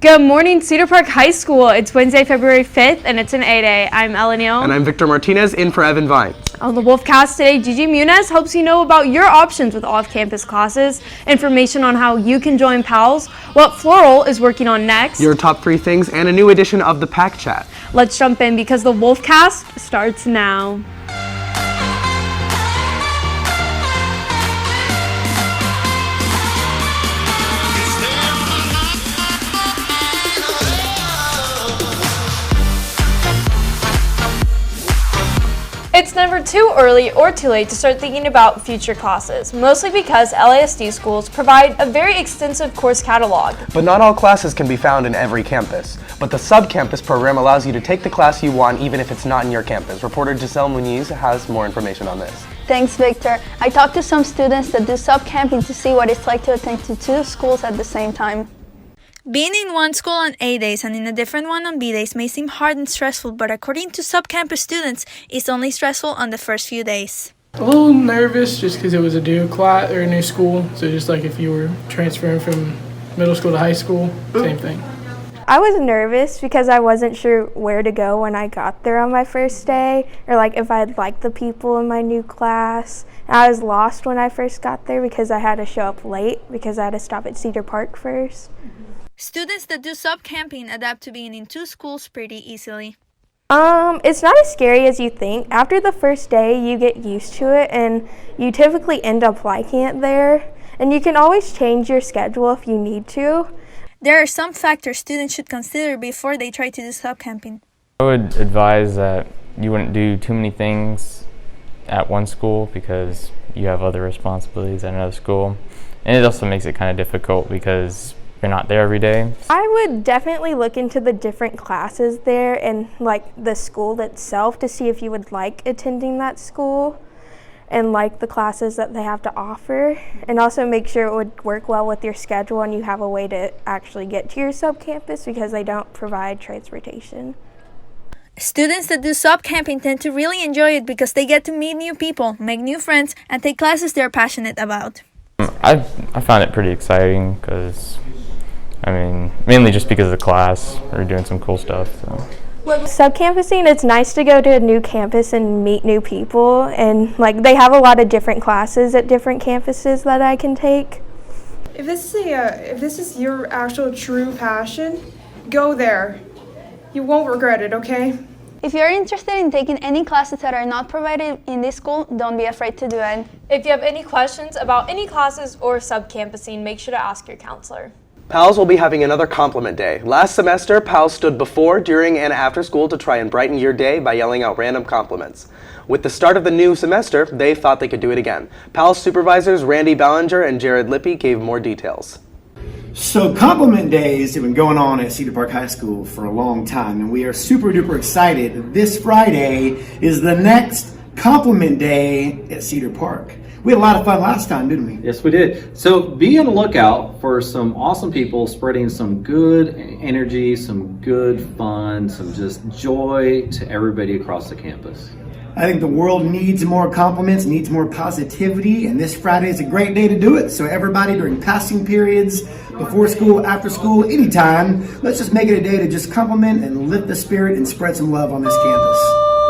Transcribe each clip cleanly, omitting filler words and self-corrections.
Good morning, Cedar Park High School. It's Wednesday, February 5th, and it's an A-Day. I'm Ellen Neal. And I'm Victor Martinez, in for Evan Vines. On the Wolfcast today, Gigi Muniz helps you know about your options with off-campus classes, information on how you can join PALs, what Floral is working on next, your top 3 things, and a new edition of the Pack Chat. Let's jump in because the Wolfcast starts now. It's never too early or too late to start thinking about future classes, mostly because LASD schools provide a very extensive course catalog. But not all classes can be found in every campus. But the SubCampus program allows you to take the class you want even if it's not in your campus. Reporter Giselle Muniz has more information on this. Thanks, Victor. I talked to some students that do sub-camping to see what it's like to attend to 2 schools at the same time. Being in one school on A days and in a different one on B days may seem hard and stressful, but according to SubCampus Students, it's only stressful on the first few days. A little nervous just because it was a new class or a new school. So just like if you were transferring from middle school to high school, same thing. I was nervous because I wasn't sure where to go when I got there on my first day, or like if I'd like the people in my new class. And I was lost when I first got there because I had to show up late because I had to stop at Cedar Park first. Students that do sub-camping adapt to being in 2 schools pretty easily. It's not as scary as you think. After the first day, you get used to it and you typically end up liking it there. And you can always change your schedule if you need to. There are some factors students should consider before they try to do sub-camping. I would advise that you wouldn't do too many things at one school because you have other responsibilities at another school. And it also makes it kind of difficult because you're not there every day. I would definitely look into the different classes there and like the school itself to see if you would like attending that school and like the classes that they have to offer, and also make sure it would work well with your schedule and you have a way to actually get to your sub-campus because they don't provide transportation. Students that do sub-camping tend to really enjoy it because they get to meet new people, make new friends, and take classes they're passionate about. I found it pretty exciting because mainly just because of the class. We're doing some cool stuff. So. Sub-campusing, it's nice to go to a new campus and meet new people, and like they have a lot of different classes at different campuses that I can take. If this is your actual true passion, go there. You won't regret it, okay? If you're interested in taking any classes that are not provided in this school, don't be afraid to do it. If you have any questions about any classes or sub-campusing, make sure to ask your counselor. PALs will be having another compliment day. Last semester, PALs stood before, during, and after school to try and brighten your day by yelling out random compliments. With the start of the new semester, they thought they could do it again. PALs supervisors Randy Ballinger and Jared Lippy gave more details. So compliment days have been going on at Cedar Park High School for a long time, and we are super duper excited. This Friday is the next compliment day at Cedar Park. We had a lot of fun last time, didn't we? Yes, we did. So be on the lookout for some awesome people spreading some good energy, some good fun, some just joy to everybody across the campus. I think the world needs more compliments, needs more positivity, and this Friday is a great day to do it. So everybody during passing periods, before school, after school, anytime, let's just make it a day to just compliment and lift the spirit and spread some love on this campus.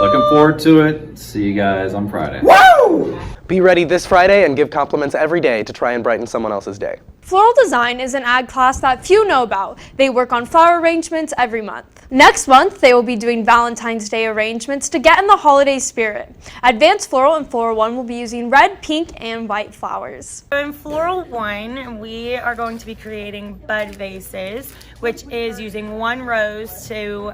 Looking forward to it. See you guys on Friday. Woo! Be ready this Friday and give compliments every day to try and brighten someone else's day. Floral Design is an ag class that few know about. They work on flower arrangements every month. Next month, they will be doing Valentine's Day arrangements to get in the holiday spirit. Advanced Floral and Floral 1 will be using red, pink, and white flowers. In Floral 1, we are going to be creating bud vases, which is using 1 rose to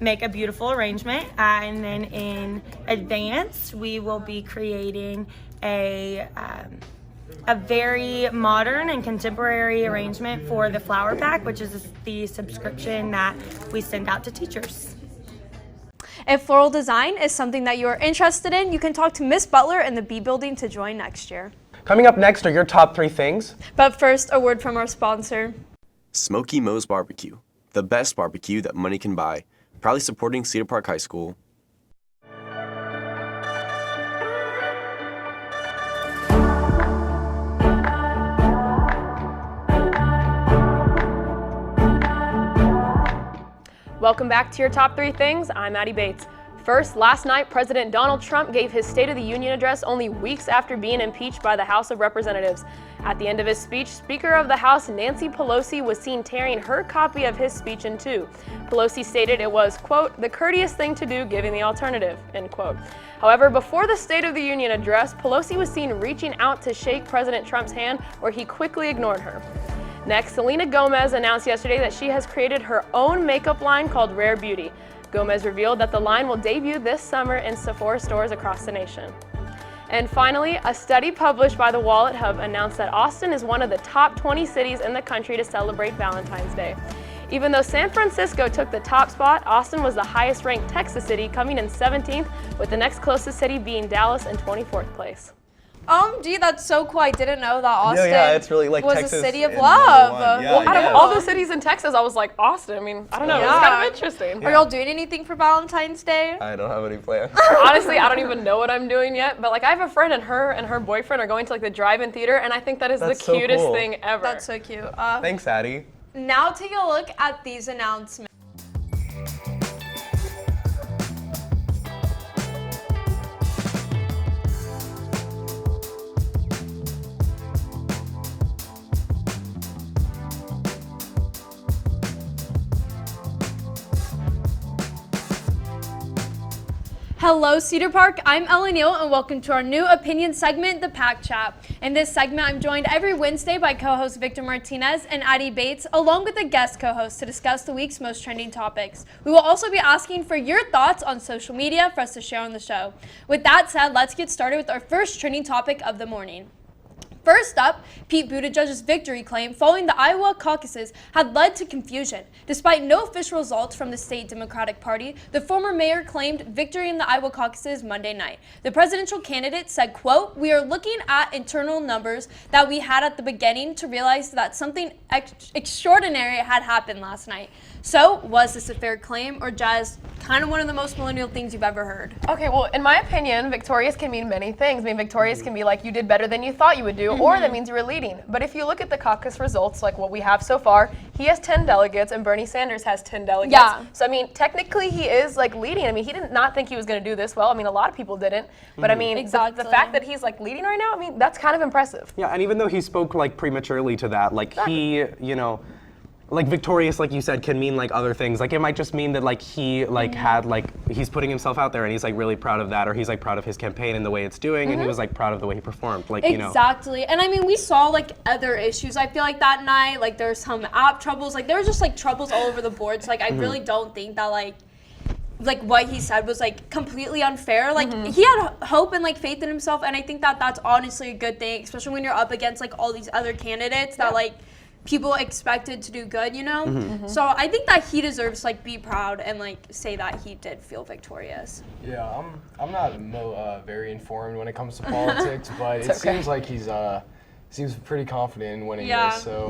make a beautiful arrangement, and then in Advanced we will be creating a very modern and contemporary arrangement for the flower pack, which is the subscription that we send out to teachers. If floral design is something that you are interested in, you can talk to Miss Butler in the B building to join next year. Coming up next are your top 3 things. But first, a word from our sponsor. Smoky Moe's Barbecue, the best barbecue that money can buy. Proudly supporting Cedar Park High School. Welcome back to your top 3 things. I'm Addie Bates. First, last night, President Donald Trump gave his State of the Union address only weeks after being impeached by the House of Representatives. At the end of his speech, Speaker of the House Nancy Pelosi was seen tearing her copy of his speech in two. Pelosi stated it was, quote, the courteous thing to do given the alternative, end quote. However, before the State of the Union address, Pelosi was seen reaching out to shake President Trump's hand, where he quickly ignored her. Next, Selena Gomez announced yesterday that she has created her own makeup line called Rare Beauty. Gomez revealed that the line will debut this summer in Sephora stores across the nation. And finally, a study published by the Wallet Hub announced that Austin is one of the top 20 cities in the country to celebrate Valentine's Day. Even though San Francisco took the top spot, Austin was the highest ranked Texas city, coming in 17th, with the next closest city being Dallas in 24th place. Gee, that's so cool. I didn't know that Austin it's really like was Texas a city of in love. #1. Yeah, Well, out of all the cities in Texas, I was like, Austin. I mean, I don't know. It's kind of interesting. Are y'all doing anything for Valentine's Day? I don't have any plans. Honestly, I don't even know what I'm doing yet. But like, I have a friend, and her boyfriend are going to like the drive-in theater, and I think that is That's the so cutest cool. thing ever. That's so cute. Thanks, Addie. Now take a look at these announcements. Hello Cedar Park, I'm Ellen Neal and welcome to our new opinion segment, The Pack Chat. In this segment, I'm joined every Wednesday by co-host Victor Martinez and Addie Bates, along with a guest co-host to discuss the week's most trending topics. We will also be asking for your thoughts on social media for us to share on the show. With that said, let's get started with our first trending topic of the morning. First up, Pete Buttigieg's victory claim following the Iowa caucuses had led to confusion. Despite no official results from the state Democratic Party, the former mayor claimed victory in the Iowa caucuses Monday night. The presidential candidate said, quote, we are looking at internal numbers that we had at the beginning to realize that something extraordinary had happened last night. So, was this a fair claim or just kind of one of the most millennial things you've ever heard? Okay, well, in my opinion, victorious can mean many things. I mean, victorious can be like you did better than you thought you would do, or that means you were leading. But if you look at the caucus results, like what we have so far, he has 10 delegates and Bernie Sanders has 10 delegates. Yeah. So, I mean, technically he is like leading. I mean, he did not think he was going to do this well. I mean, a lot of people didn't. But I mean, Exactly. the fact that he's like leading right now, I mean, that's kind of impressive. Yeah, and even though he spoke like prematurely to that, like he, you know, like victorious, like you said, can mean like other things. Like it might just mean that like he like had like he's putting himself out there and he's like really proud of that, or he's like proud of his campaign and the way it's doing, and he was like proud of the way he performed. Like you know. Exactly. And I mean, we saw like other issues. I feel like that night, like there's some app troubles. Like there was just like troubles all over the board. So like I really don't think that like what he said was like completely unfair. Like he had hope and like faith in himself, and I think that that's honestly a good thing, especially when you're up against like all these other candidates that like people expected to do good, you know? So I think that he deserves to like be proud and like say that he did feel victorious. Yeah, I'm not very informed when it comes to politics, but it seems like he's seems pretty confident in winning this, so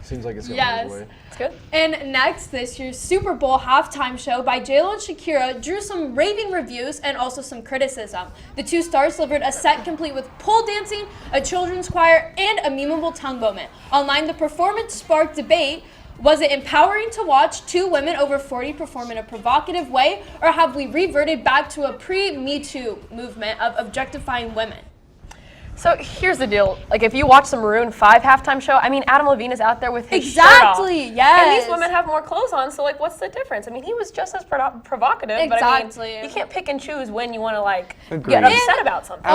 seems like it's going his way. It's good. And next, this year's Super Bowl halftime show by J.Lo and Shakira drew some raving reviews and also some criticism. The two stars delivered a set complete with pole dancing, a children's choir, and a memeable tongue moment. Online, the performance sparked debate. Was it empowering to watch two women over 40 perform in a provocative way, or have we reverted back to a pre-Me Too movement of objectifying women? So here's the deal. Like if you watch the Maroon 5 halftime show, I mean Adam Levine is out there with his shirt off. Yes. And these women have more clothes on, so like what's the difference? I mean he was just as provocative, but I mean you can't pick and choose when you want to like get upset about something.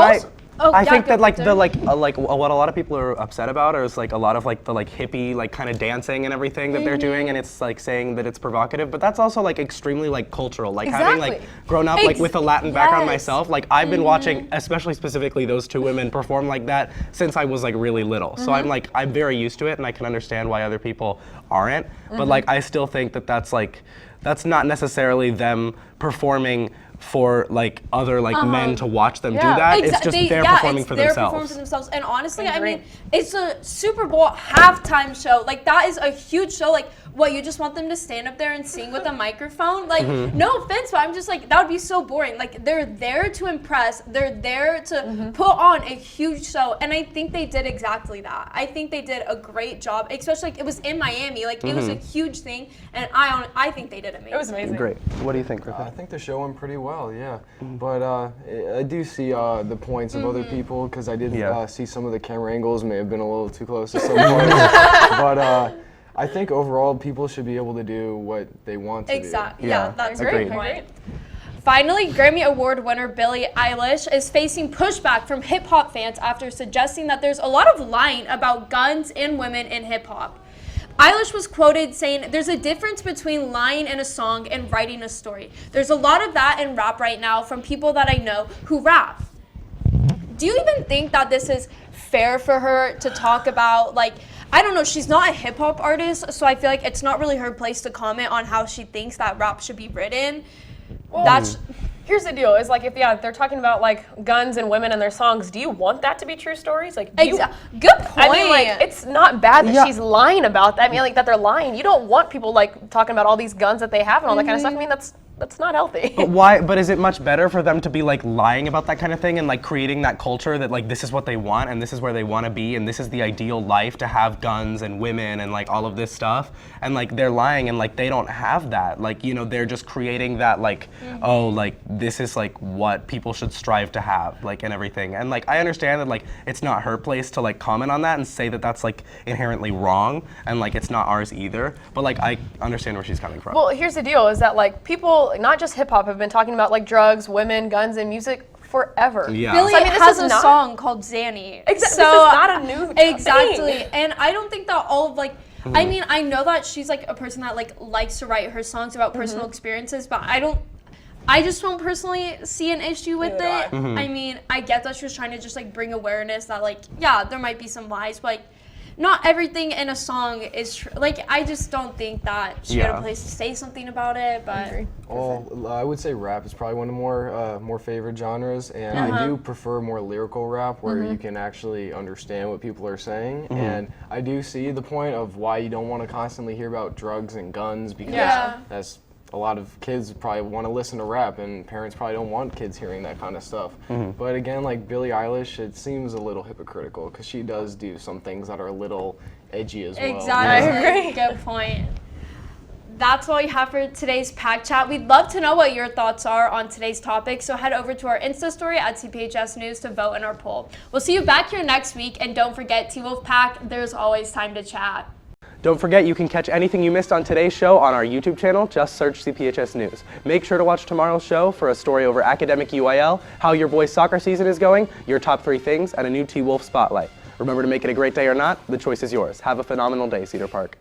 And I think that like the like what a lot of people are upset about is like a lot of like the like hippie like kind of dancing and everything that they're doing, and it's like saying that it's provocative, but that's also like extremely like cultural. Like having like grown up like with a Latin background myself, like I've been watching, especially specifically those two women perform like that since I was like really little. So I'm very used to it, and I can understand why other people aren't. But like I still think that that's not necessarily them performing for like other like men to watch them do that. It's just they're performing for themselves. And honestly, I mean, it's a Super Bowl halftime show. Like that is a huge show. Like what, you just want them to stand up there and sing with a microphone? Like no offense, but I'm just like, that would be so boring. Like they're there to impress. They're there to put on a huge show. And I think they did exactly that. I think they did a great job, especially like it was in Miami. Like it was a huge thing. And I think they did amazing. It was amazing. Great. What do you think, Griffin? I think the show went pretty well, yeah. But I do see the points of other people, because I did see some of the camera angles may have been a little too close to some points. But I think overall people should be able to do what they want to do. Exactly. Yeah, that's a great point. Finally, Grammy Award winner Billie Eilish is facing pushback from hip-hop fans after suggesting that there's a lot of lying about guns and women in hip-hop. Eilish was quoted saying, "There's a difference between lying in a song and writing a story. There's a lot of that in rap right now from people that I know who rap." Do you even think that this is fair for her to talk about, like, I don't know, she's not a hip-hop artist, so I feel like it's not really her place to comment on how she thinks that rap should be written. Well, here's the deal, is like, if they're talking about like guns and women in their songs, do you want that to be true stories? Like, good point. I mean, like, it's not bad that she's lying about that. I mean, like, that they're lying. You don't want people like talking about all these guns that they have and all that kind of stuff. I mean, that's not healthy. But why? But is it much better for them to be like lying about that kind of thing and like creating that culture that like this is what they want and this is where they want to be and this is the ideal life, to have guns and women and like all of this stuff, and like they're lying and like they don't have that, like, you know, they're just creating that like oh, like this is like what people should strive to have, like, and everything. And like I understand that like it's not her place to like comment on that and say that that's like inherently wrong, and like it's not ours either, but like I understand where she's coming from. Well, here's the deal, is that like people, not just hip hop, have been talking about like drugs, women, guns, and music forever. Yeah. Billie has a song called Zanny. Exactly. So, this is not a new thing. And I don't think that all of like, I mean, I know that she's like a person that like likes to write her songs about personal experiences, but I just don't personally see an issue with it. I mean, I get that she was trying to just like bring awareness that like, yeah, there might be some lies, but like, not everything in a song is true. Like, I just don't think that she had a place to say something about it, but. Well, I would say rap is probably one of the more favorite genres, and I do prefer more lyrical rap where you can actually understand what people are saying. And I do see the point of why you don't want to constantly hear about drugs and guns, because that's a lot of kids probably want to listen to rap, and parents probably don't want kids hearing that kind of stuff. But again, like Billie Eilish, it seems a little hypocritical because she does do some things that are a little edgy as well. Exactly. I agree. Good point. That's all we have for today's Pack Chat. We'd love to know what your thoughts are on today's topic, so head over to our Insta story at CPHS News to vote in our poll. We'll see you back here next week, and don't forget, T-Wolf Pack, there's always time to chat. Don't forget, you can catch anything you missed on today's show on our YouTube channel. Just search CPHS News. Make sure to watch tomorrow's show for a story over academic UIL, how your boys' soccer season is going, your top 3 things, and a new T-Wolf Spotlight. Remember, to make it a great day or not, the choice is yours. Have a phenomenal day, Cedar Park.